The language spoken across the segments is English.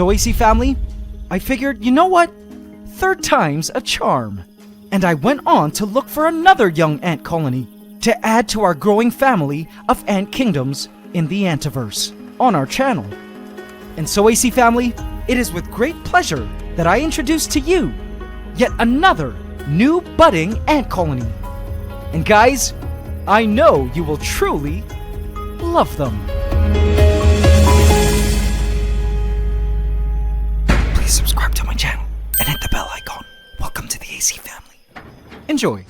So AC family, I figured, you know what? Third time's a charm. And I went on to look for another young ant colony to add to our growing family of ant kingdoms in the Antiverse on our channel. And so AC family, it is with great pleasure that I introduce to you yet another new budding ant colony. And guys, I know you will truly love them. Please subscribe to my channel and hit the bell icon. Welcome to the AC family. Enjoy.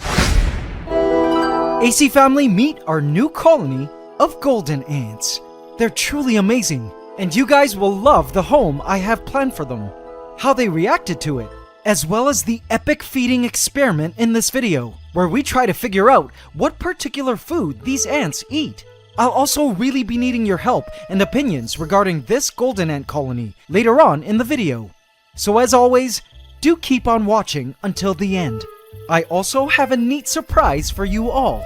AC family, meet our new colony of golden ants. They're truly amazing, and you guys will love the home I have planned for them, how they reacted to it, as well as the epic feeding experiment in this video, where we try to figure out what particular food these ants eat. I'll also really be needing your help and opinions regarding this golden ant colony later on in the video. So as always, do keep on watching until the end. I also have a neat surprise for you all.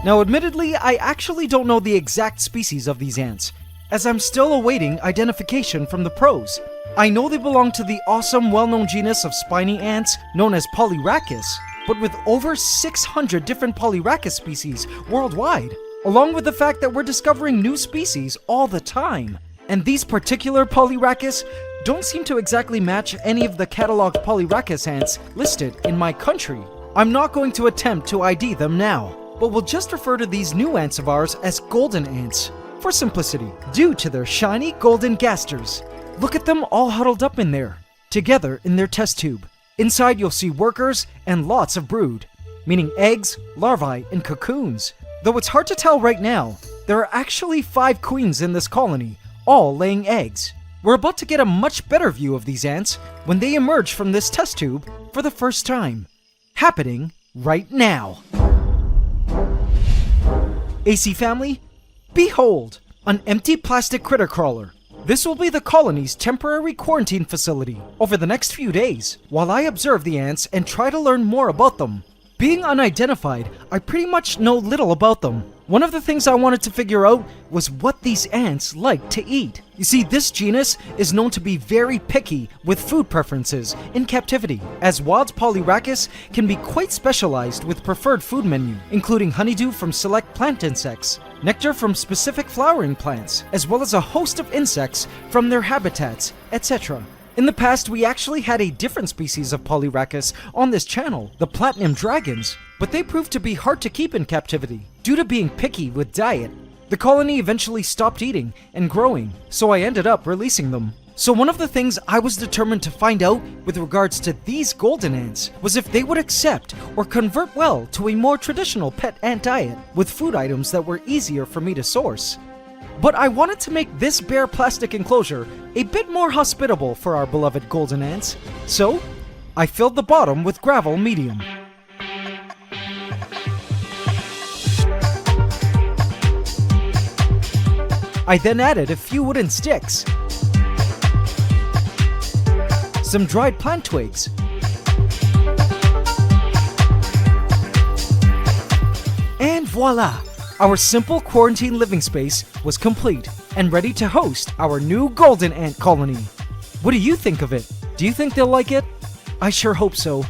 Now admittedly, I actually don't know the exact species of these ants, as I'm still awaiting identification from the pros. I know they belong to the awesome well-known genus of spiny ants known as Polyrhacus, but with over 600 different Polyrhacus species worldwide, along with the fact that we're discovering new species all the time. And these particular Polyrhacus don't seem to exactly match any of the cataloged Polyrhacus ants listed in my country. I'm not going to attempt to ID them now, but we'll just refer to these new ants of ours as golden ants, for simplicity, due to their shiny golden gasters. Look at them all huddled up in there, together in their test tube. Inside you'll see workers and lots of brood, meaning eggs, larvae, and cocoons. Though it's hard to tell right now, there are actually 5 queens in this colony, all laying eggs. We're about to get a much better view of these ants when they emerge from this test tube for the first time. Happening right now. AC family, behold, an empty plastic critter crawler. This will be the colony's temporary quarantine facility over the next few days, while I observe the ants and try to learn more about them. Being unidentified, I pretty much know little about them. One of the things I wanted to figure out was what these ants like to eat. You see, this genus is known to be very picky with food preferences in captivity, as wild Polyrhacus can be quite specialized with preferred food menu, including honeydew from select plant insects, nectar from specific flowering plants, as well as a host of insects from their habitats, etc. In the past, we actually had a different species of Polyrhacus on this channel, the platinum dragons, but they proved to be hard to keep in captivity due to being picky with diet. The colony eventually stopped eating and growing, so I ended up releasing them. So one of the things I was determined to find out with regards to these golden ants was if they would accept or convert well to a more traditional pet ant diet with food items that were easier for me to source. But I wanted to make this bare plastic enclosure a bit more hospitable for our beloved golden ants, so I filled the bottom with gravel medium. I then added a few wooden sticks, some dried plant twigs, and voila! Our simple quarantine living space was complete and ready to host our new golden ant colony. What do you think of it? Do you think they'll like it? I sure hope so.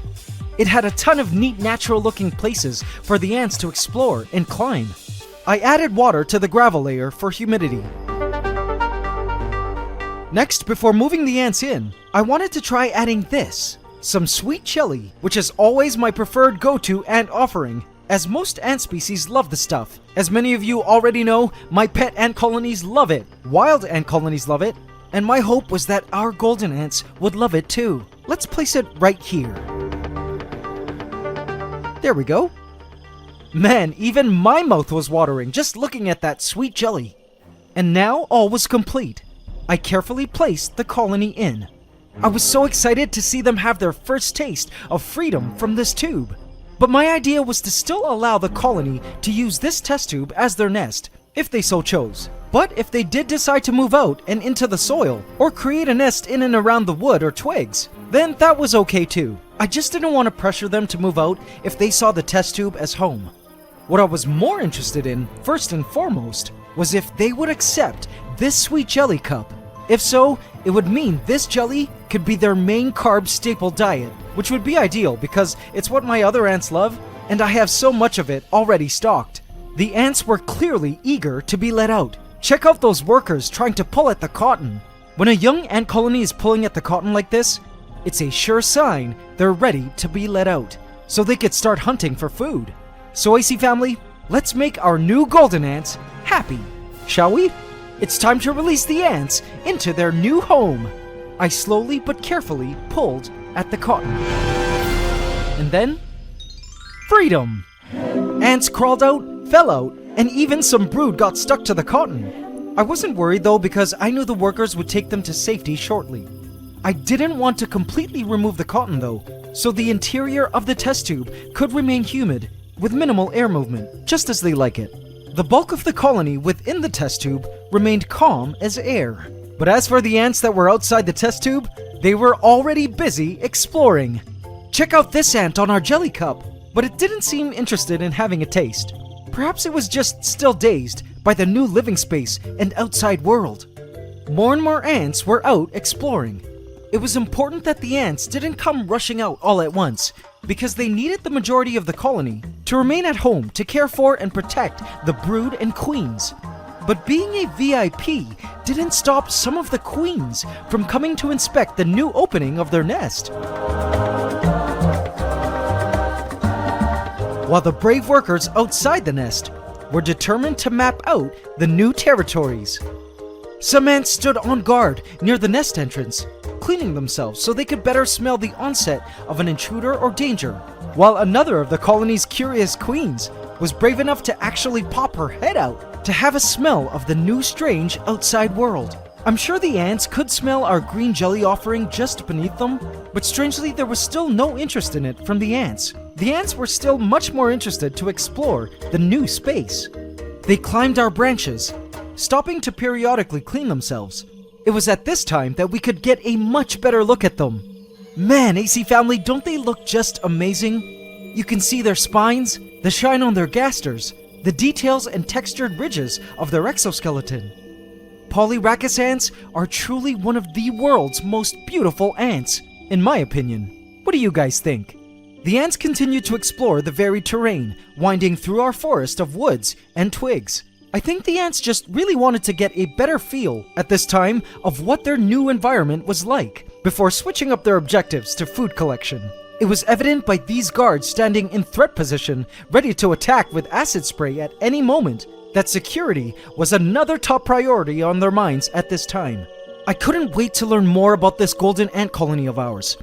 It had a ton of neat natural looking places for the ants to explore and climb. I added water to the gravel layer for humidity. Next, before moving the ants in, I wanted to try adding this, some sweet chili, which is always my preferred go-to ant offering, as most ant species love the stuff. As many of you already know, my pet ant colonies love it, wild ant colonies love it, and my hope was that our golden ants would love it too. Let's place it right here. There we go. Man, even my mouth was watering just looking at that sweet jelly. And now all was complete. I carefully placed the colony in. I was so excited to see them have their first taste of freedom from this tube. But my idea was to still allow the colony to use this test tube as their nest, if they so chose. But if they did decide to move out and into the soil, or create a nest in and around the wood or twigs, then that was okay too. I just didn't want to pressure them to move out if they saw the test tube as home. What I was more interested in, first and foremost, was if they would accept this sweet jelly cup If so, it would mean this jelly could be their main carb staple diet, which would be ideal because it's what my other ants love, and I have so much of it already stocked. The ants were clearly eager to be let out. Check out those workers trying to pull at the cotton. When a young ant colony is pulling at the cotton like this, it's a sure sign they're ready to be let out, so they could start hunting for food. So AC family, let's make our new golden ants happy, shall we? It's time to release the ants into their new home. I slowly but carefully pulled at the cotton. And then, freedom! Ants crawled out, fell out, and even some brood got stuck to the cotton. I wasn't worried though because I knew the workers would take them to safety shortly. I didn't want to completely remove the cotton though, so the interior of the test tube could remain humid with minimal air movement, just as they like it. The bulk of the colony within the test tube remained calm as air. But as for the ants that were outside the test tube, they were already busy exploring. Check out this ant on our jelly cup, but it didn't seem interested in having a taste. Perhaps it was just still dazed by the new living space and outside world. More and more ants were out exploring. It was important that the ants didn't come rushing out all at once, because they needed the majority of the colony to remain at home to care for and protect the brood and queens. But being a VIP didn't stop some of the queens from coming to inspect the new opening of their nest. While the brave workers outside the nest were determined to map out the new territories. Some ants stood on guard near the nest entrance, cleaning themselves so they could better smell the onset of an intruder or danger, while another of the colony's curious queens was brave enough to actually pop her head out to have a smell of the new strange outside world. I'm sure the ants could smell our green jelly offering just beneath them, but strangely there was still no interest in it from the ants. The ants were still much more interested to explore the new space. They climbed our branches, stopping to periodically clean themselves. It was at this time that we could get a much better look at them. Man, AC family, don't they look just amazing? You can see their spines, the shine on their gasters, the details and textured ridges of their exoskeleton. Polyrhacus ants are truly one of the world's most beautiful ants, in my opinion. What do you guys think? The ants continued to explore the varied terrain, winding through our forest of woods and twigs. I think the ants just really wanted to get a better feel at this time of what their new environment was like, before switching up their objectives to food collection. It was evident by these guards standing in threat position, ready to attack with acid spray at any moment, that security was another top priority on their minds at this time. I couldn't wait to learn more about this golden ant colony of ours.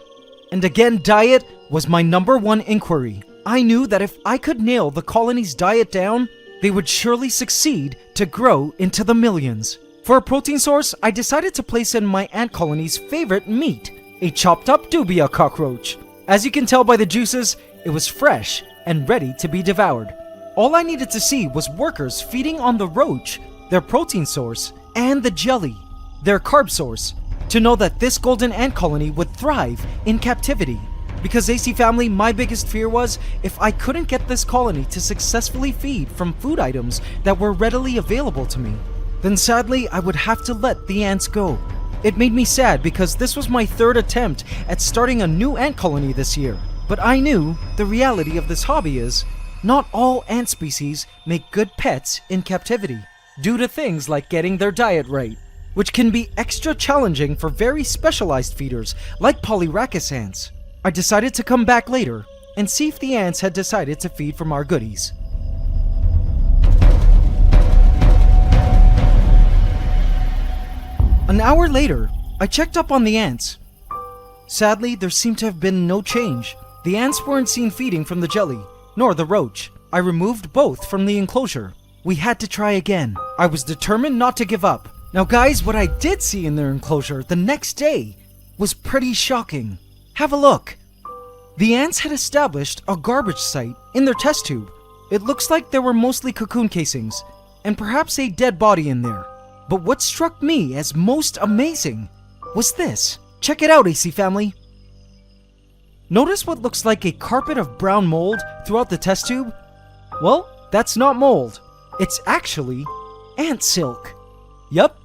And again, diet was my #1 inquiry. I knew that if I could nail the colony's diet down, they would surely succeed to grow into the millions. For a protein source, I decided to place in my ant colony's favorite meat, a chopped up dubia cockroach. As you can tell by the juices, it was fresh and ready to be devoured. All I needed to see was workers feeding on the roach, their protein source, and the jelly, their carb source, to know that this golden ant colony would thrive in captivity. Because AC family, my biggest fear was if I couldn't get this colony to successfully feed from food items that were readily available to me, then sadly I would have to let the ants go. It made me sad because this was my 3rd attempt at starting a new ant colony this year. But I knew the reality of this hobby is, not all ant species make good pets in captivity, due to things like getting their diet right, which can be extra challenging for very specialized feeders like Polyrhacus ants. I decided to come back later and see if the ants had decided to feed from our goodies. An hour later, I checked up on the ants. Sadly, there seemed to have been no change. The ants weren't seen feeding from the jelly, nor the roach. I removed both from the enclosure. We had to try again. I was determined not to give up. Now guys, what I did see in their enclosure the next day was pretty shocking. Have a look. The ants had established a garbage site in their test tube. It looks like there were mostly cocoon casings, and perhaps a dead body in there. But what struck me as most amazing was this. Check it out, AC family. Notice what looks like a carpet of brown mold throughout the test tube? Well, that's not mold. It's actually ant silk. Yup,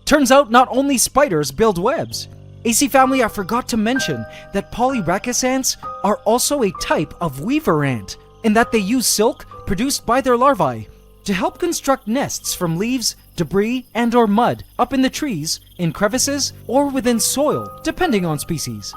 Turns out not only spiders build webs. AC family, I forgot to mention that Polyrhachis ants are also a type of weaver ant, in that they use silk produced by their larvae to help construct nests from leaves, debris, and/or mud up in the trees, in crevices, or within soil, depending on species.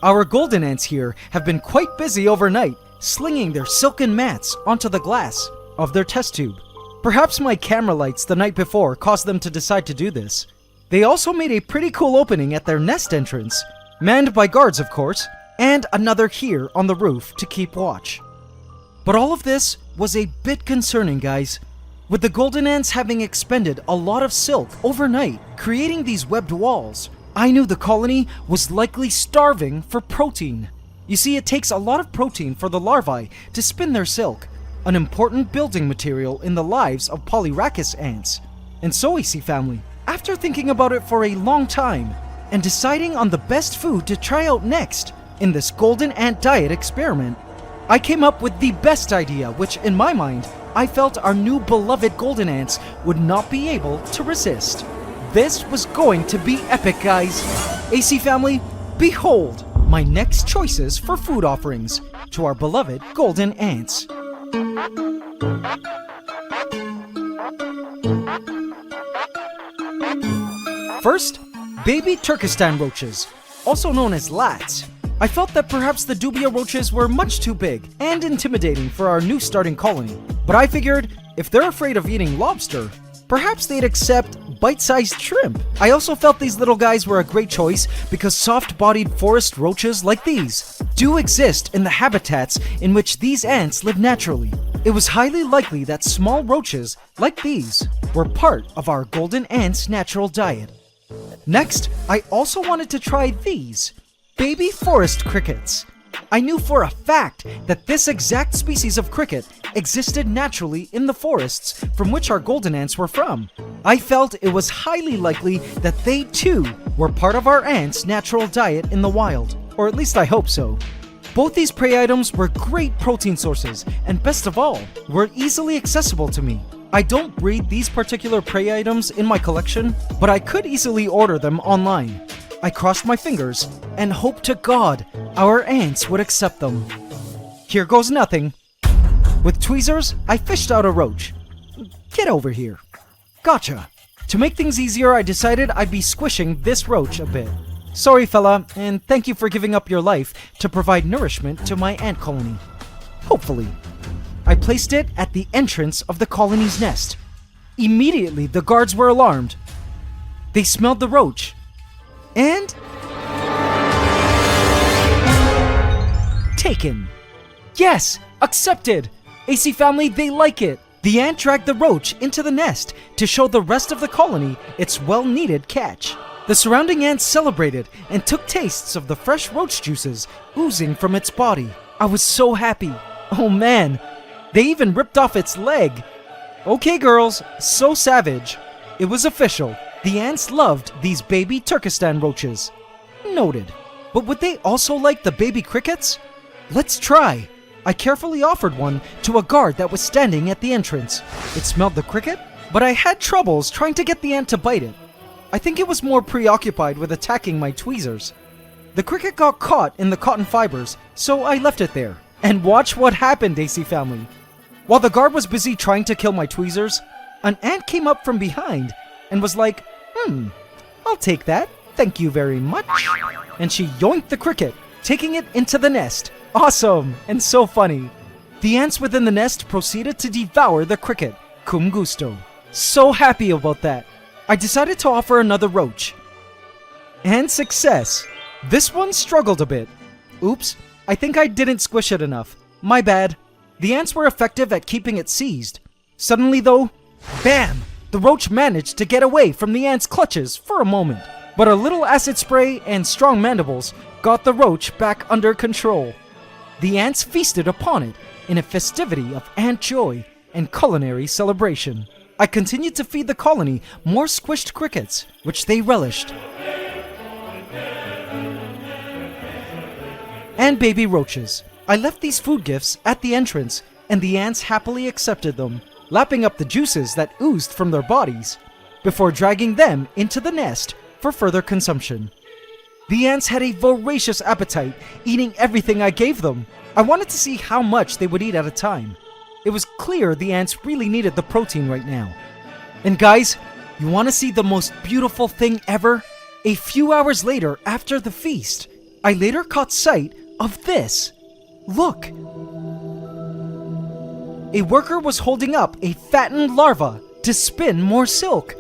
Our golden ants here have been quite busy overnight, slinging their silken mats onto the glass of their test tube. Perhaps my camera lights the night before caused them to decide to do this. They also made a pretty cool opening at their nest entrance, manned by guards of course, and another here on the roof to keep watch. But all of this was a bit concerning, guys. With the golden ants having expended a lot of silk overnight, creating these webbed walls, I knew the colony was likely starving for protein. You see, it takes a lot of protein for the larvae to spin their silk, an important building material in the lives of Polyrhachis ants. And so, AC family, after thinking about it for a long time, and deciding on the best food to try out next in this golden ant diet experiment, I came up with the best idea, which in my mind, I felt our new beloved golden ants would not be able to resist. This was going to be epic, guys. AC family, behold my next choices for food offerings to our beloved golden ants. First, baby Turkestan roaches, also known as lats. I felt that perhaps the dubia roaches were much too big and intimidating for our new starting colony, but I figured if they're afraid of eating lobster, perhaps they'd accept bite-sized shrimp. I also felt these little guys were a great choice because soft-bodied forest roaches like these do exist in the habitats in which these ants live naturally. It was highly likely that small roaches like these were part of our golden ants' natural diet. Next, I also wanted to try these baby forest crickets. I knew for a fact that this exact species of cricket existed naturally in the forests from which our golden ants were from. I felt it was highly likely that they too were part of our ants' natural diet in the wild, or at least I hope so. Both these prey items were great protein sources, and best of all, were easily accessible to me. I don't breed these particular prey items in my collection, but I could easily order them online. I crossed my fingers and hoped to God our ants would accept them. Here goes nothing. With tweezers, I fished out a roach. Get over here. Gotcha. To make things easier, I decided I'd be squishing this roach a bit. Sorry, fella, and thank you for giving up your life to provide nourishment to my ant colony. Hopefully. I placed it at the entrance of the colony's nest. Immediately, the guards were alarmed. They smelled the roach. And taken. Yes, accepted. AC family, they like it. The ant dragged the roach into the nest to show the rest of the colony its well-needed catch. The surrounding ants celebrated and took tastes of the fresh roach juices oozing from its body. I was so happy. Oh man, they even ripped off its leg. Okay girls, so savage. It was official. The ants loved these baby Turkestan roaches. Noted. But would they also like the baby crickets? Let's try. I carefully offered one to a guard that was standing at the entrance. It smelled the cricket, but I had troubles trying to get the ant to bite it. I think it was more preoccupied with attacking my tweezers. The cricket got caught in the cotton fibers, so I left it there. And watch what happened, AC family. While the guard was busy trying to kill my tweezers, an ant came up from behind and was like, I'll take that, thank you very much. And she yoinked the cricket, taking it into the nest. Awesome, and so funny. The ants within the nest proceeded to devour the cricket, cum gusto. So happy about that. I decided to offer another roach. And success. This one struggled a bit. Oops, I think I didn't squish it enough. My bad. The ants were effective at keeping it seized. Suddenly though, bam! The roach managed to get away from the ant's clutches for a moment. But a little acid spray and strong mandibles got the roach back under control. The ants feasted upon it in a festivity of ant joy and culinary celebration. I continued to feed the colony more squished crickets, which they relished. And baby roaches. I left these food gifts at the entrance, and the ants happily accepted them, lapping up the juices that oozed from their bodies. before dragging them into the nest for further consumption. The ants had a voracious appetite, eating everything I gave them. I wanted to see how much they would eat at a time. It was clear the ants really needed the protein right now. And guys, you want to see the most beautiful thing ever? A few hours later, after the feast, I later caught sight of this. Look! A worker was holding up a fattened larva to spin more silk.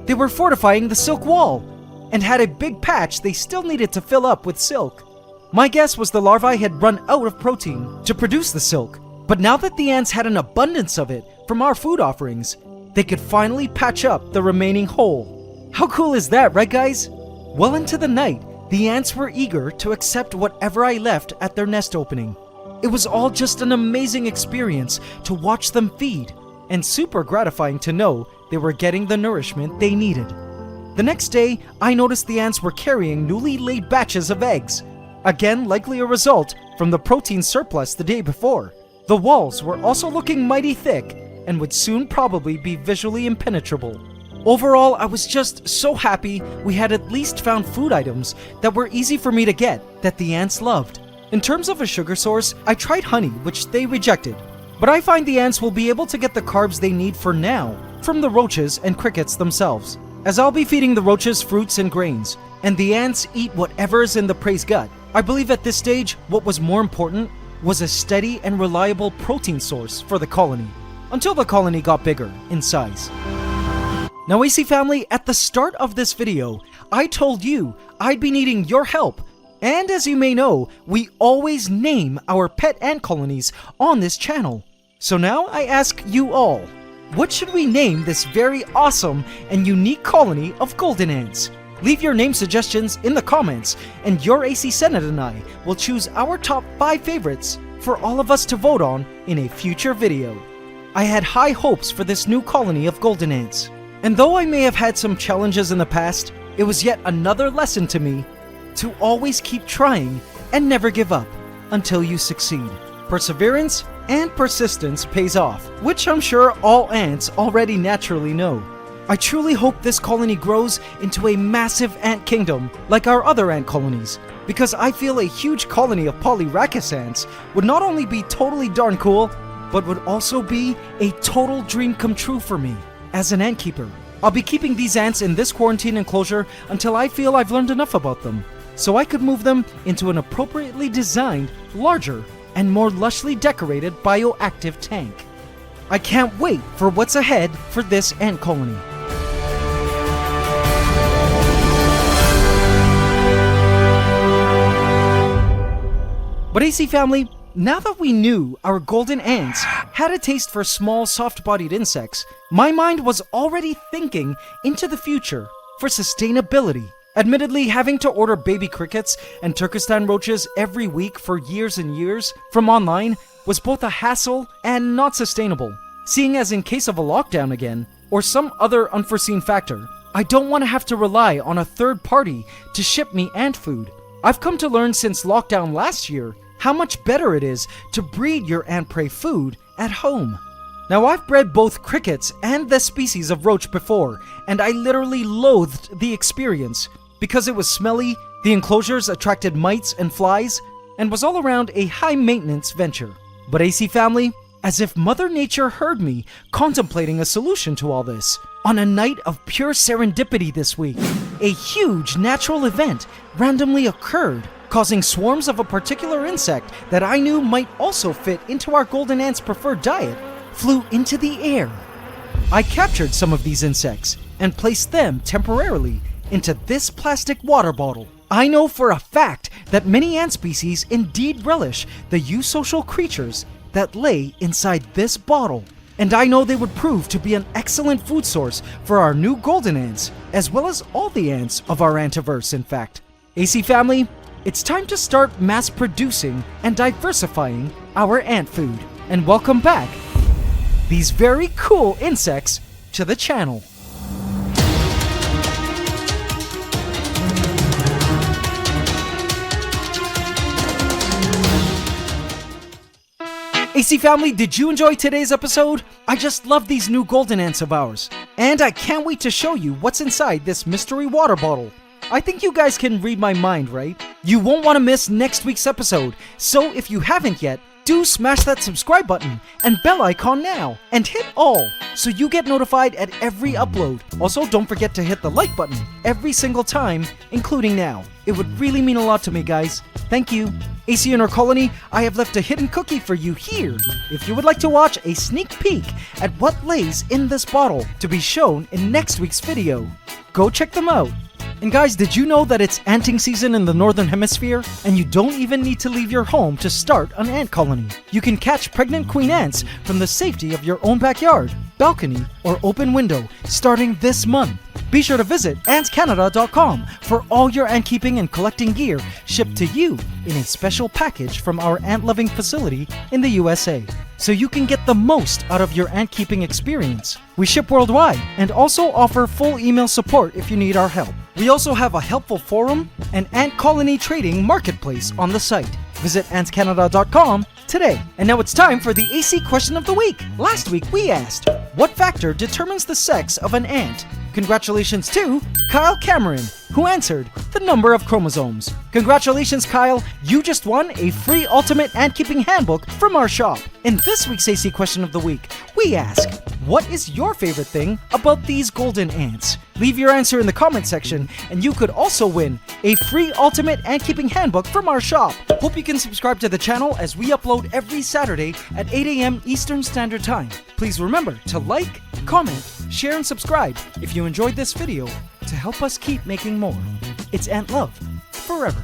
They were fortifying the silk wall and had a big patch they still needed to fill up with silk. My guess was the larvae had run out of protein to produce the silk, but now that the ants had an abundance of it from our food offerings, they could finally patch up the remaining hole. How cool is that, right guys? Well into the night, the ants were eager to accept whatever I left at their nest opening. It was all just an amazing experience to watch them feed, and super gratifying to know they were getting the nourishment they needed. The next day, I noticed the ants were carrying newly laid batches of eggs. Again, likely a result from the protein surplus the day before. The walls were also looking mighty thick and would soon probably be visually impenetrable. Overall, I was just so happy we had at least found food items that were easy for me to get that the ants loved. In terms of a sugar source, I tried honey, which they rejected. But I find the ants will be able to get the carbs they need for now from the roaches and crickets themselves, as I'll be feeding the roaches fruits and grains, and the ants eat whatever is in the prey's gut. I believe at this stage, what was more important was a steady and reliable protein source for the colony, until the colony got bigger in size. Now AC family, at the start of this video, I told you I'd be needing your help. And as you may know, we always name our pet ant colonies on this channel. So now I ask you all, what should we name this very awesome and unique colony of golden ants? Leave your name suggestions in the comments, and your AC Senate and I will choose our top 5 favorites for all of us to vote on in a future video. I had high hopes for this new colony of golden ants, and though I may have had some challenges in the past, it was yet another lesson to me to always keep trying and never give up until you succeed. Perseverance and persistence pays off, which I'm sure all ants already naturally know. I truly hope this colony grows into a massive ant kingdom like our other ant colonies, because I feel a huge colony of Polyrhachis ants would not only be totally darn cool, but would also be a total dream come true for me as an ant keeper. I'll be keeping these ants in this quarantine enclosure until I feel I've learned enough about them, so I could move them into an appropriately designed, larger, and more lushly decorated bioactive tank. I can't wait for what's ahead for this ant colony. But AC family, now that we knew our golden ants had a taste for small, soft-bodied insects, my mind was already thinking into the future for sustainability. Admittedly, having to order baby crickets and Turkestan roaches every week for years and years from online was both a hassle and not sustainable, seeing as in case of a lockdown again, or some other unforeseen factor, I don't want to have to rely on a third party to ship me ant food. I've come to learn since lockdown last year how much better it is to breed your ant prey food at home. Now I've bred both crickets and this species of roach before, and I literally loathed the experience because it was smelly, the enclosures attracted mites and flies, and was all around a high maintenance venture. But AC family, as if Mother Nature heard me contemplating a solution to all this, on a night of pure serendipity this week, a huge natural event randomly occurred, causing swarms of a particular insect that I knew might also fit into our golden ant's preferred diet, flew into the air. I captured some of these insects and placed them temporarily into this plastic water bottle. I know for a fact that many ant species indeed relish the eusocial creatures that lay inside this bottle, and I know they would prove to be an excellent food source for our new golden ants, as well as all the ants of our antiverse, in fact. AC family, it's time to start mass producing and diversifying our ant food, and welcome back these very cool insects to the channel. AC family, did you enjoy today's episode? I just love these new golden ants of ours. And I can't wait to show you what's inside this mystery water bottle. I think you guys can read my mind, right? You won't want to miss next week's episode, so if you haven't yet, do smash that subscribe button and bell icon now, and hit all, so you get notified at every upload. Also, don't forget to hit the like button every single time, including now. It would really mean a lot to me, guys. Thank you. AC in our colony, I have left a hidden cookie for you here, if you would like to watch a sneak peek at what lays in this bottle to be shown in next week's video. Go check them out. And guys, did you know that it's anting season in the Northern Hemisphere? And you don't even need to leave your home to start an ant colony. You can catch pregnant queen ants from the safety of your own backyard, balcony, or open window starting this month. Be sure to visit antscanada.com for all your ant keeping and collecting gear shipped to you in a special package from our ant-loving facility in the USA, so you can get the most out of your ant keeping experience. We ship worldwide and also offer full email support if you need our help. We also have a helpful forum and ant colony trading marketplace on the site. Visit antscanada.com today. And now it's time for the AC question of the week. Last week we asked, what factor determines the sex of an ant? Congratulations to Kyle Cameron, who answered the number of chromosomes. Congratulations, Kyle. You just won a free Ultimate Ant Keeping Handbook from our shop. In this week's AC question of the week, we ask, what is your favorite thing about these golden ants? Leave your answer in the comment section, and you could also win a free Ultimate Ant Keeping Handbook from our shop. Hope you can subscribe to the channel as we upload every Saturday at 8 a.m. Eastern Standard Time. Please remember to like, comment, share, and subscribe if you enjoyed this video to help us keep making more. It's Ant Love forever.